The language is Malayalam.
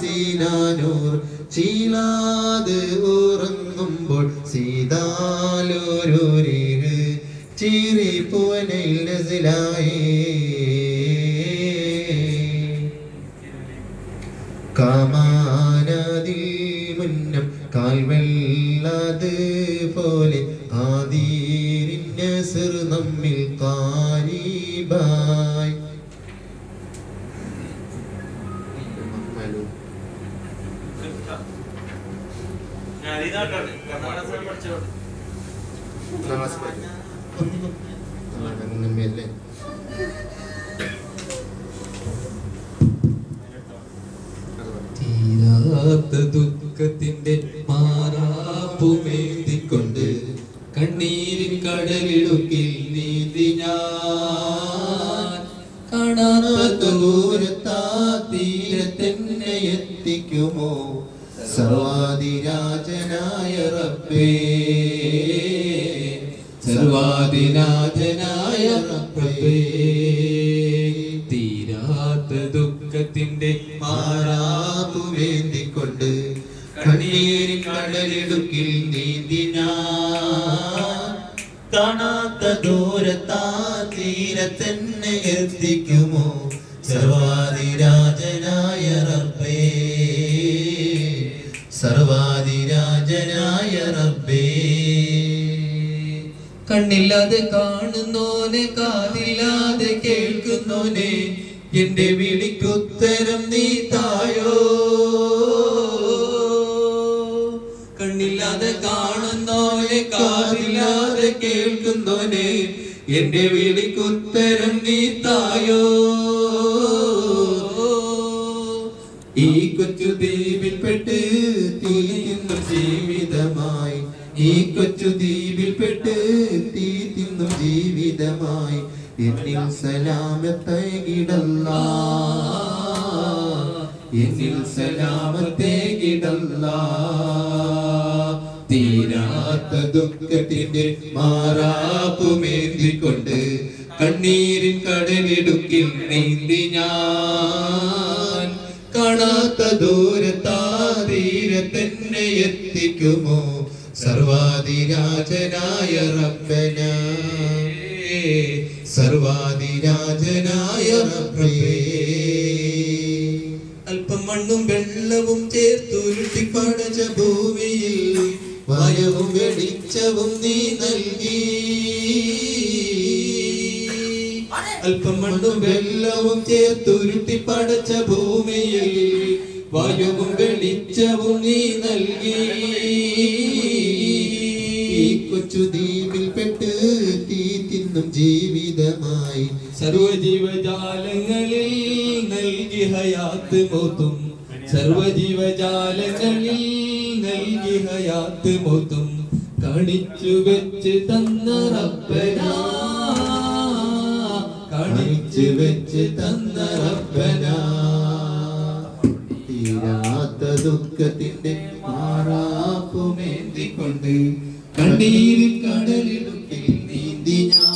സീനാനൂർ ചീലാത് ഉറങ്ങുമ്പോൾ സീതാലോരൂരിഹ് ചീറി പൂവനയിൽ നസിലായി കാമാനദിൽ മുന്നം കാൽവെള്ളത് പോലെ ആദീരിൻ നസ്ർ നമ്മിൽ കാരിബായി. തീരാത്ത ദുഃഖത്തിന്റെ മാറാപ്പുമേന്തിക്കൊണ്ട് കണ്ണീരിൻ കടലിടുക്കിൽ നീന്തി ഞാൻ കാണാത്ത ദൂരത്താ തീരത്തെന്നെ എത്തിക്കുമോ സർവാധിരാജനായ റബ്ബേ, സർവാധിരാജനായ റബ്ബേ. തീരാത്ത ദുഃഖത്തിന്റെ മാറാപ്പുമേന്തിക്കൊണ്ട് കണ്ണീരിൻ കടലിടുക്കിൽ നീന്തി ഞാൻ കാണാത്ത ദൂരത്താ തീരത്തെന്നെ എത്തിക്കുമോ സർവാധിരാജനായ റബ്ബേ, സർവാധിരാജനായ റബ്ബേ. കണ്ണില്ലാതെ കാണുന്നോനെ, കാതില്ലാതെ കേൾക്കുന്നോനെ, എന്റെ വിളിക്കുത്തരം നീ തായോ. കണ്ണില്ലാതെ കാണുന്നോനെ, കാതില്ലാതെ കേൾക്കുന്നോനെ, എന്റെ വിളിക്കുത്തരം നീ തായോ. ഈ കൊച്ചു ദ്വീപിൽപ്പെട്ട് തീരുന്നു ജീവിതമായി, ഈ കൊച്ചു ദ്വീപിൽപ്പെട്ട് തീരുന്നു ജീവിതമായി. എന്നിൽ സലാമത്തേകിടല്ലാ, എന്നിൽ സലാമത്തേകിടല്ലാ. തീരാത്ത ദുഃഖത്തിന്റെ മാറാപ്പുമേന്തിക്കൊണ്ട് കണ്ണീരിൻ കടലിടുക്കിൽ നീന്തി ഞാൻ കാണാത്ത ദൂരത്താ തീരത്തെന്നെ എത്തിക്കുമോ സർവാധിരാജനായ റബ്ബനാ, സർവാധിരാജനായ റബ്ബേ. അല്പം മണ്ണും വെള്ളവും ചേർത്തുരുട്ടി പടച്ച ഭൂമിയിൽ വായവും വെളിച്ചവും നീ നൽകി. അല്പം മണ്ണും വെള്ളവും ചേർത്തുരുട്ടി പടച്ച ഭൂമിയിൽ വായുവും വെളിച്ചവും നീ നൽകി. ഈ കൊച്ചു ദ്വീപിൽപ്പെട്ട് തീ തിന്നും ജീവിതമായി സർവജീവജാലങ്ങളിൽ നൽകി ഹയാത്ത് മൗത്തും, സർവജീവജാലങ്ങളിൽ നൽകി ഹയാത്ത് മൗത്തും കാണിച്ചു വെച്ച് തന്ന റബ്ബനാ, കാണിച്ചു വെച്ച് തന്ന റബ്ബനാ. തീരാത്ത ദുഃഖത്തിന്റെ മാറാപ്പുമേന്തിക്കൊണ്ട് കണ്ണീരിൻ കടലിടുക്കിൽ നീന്തി ഞാൻ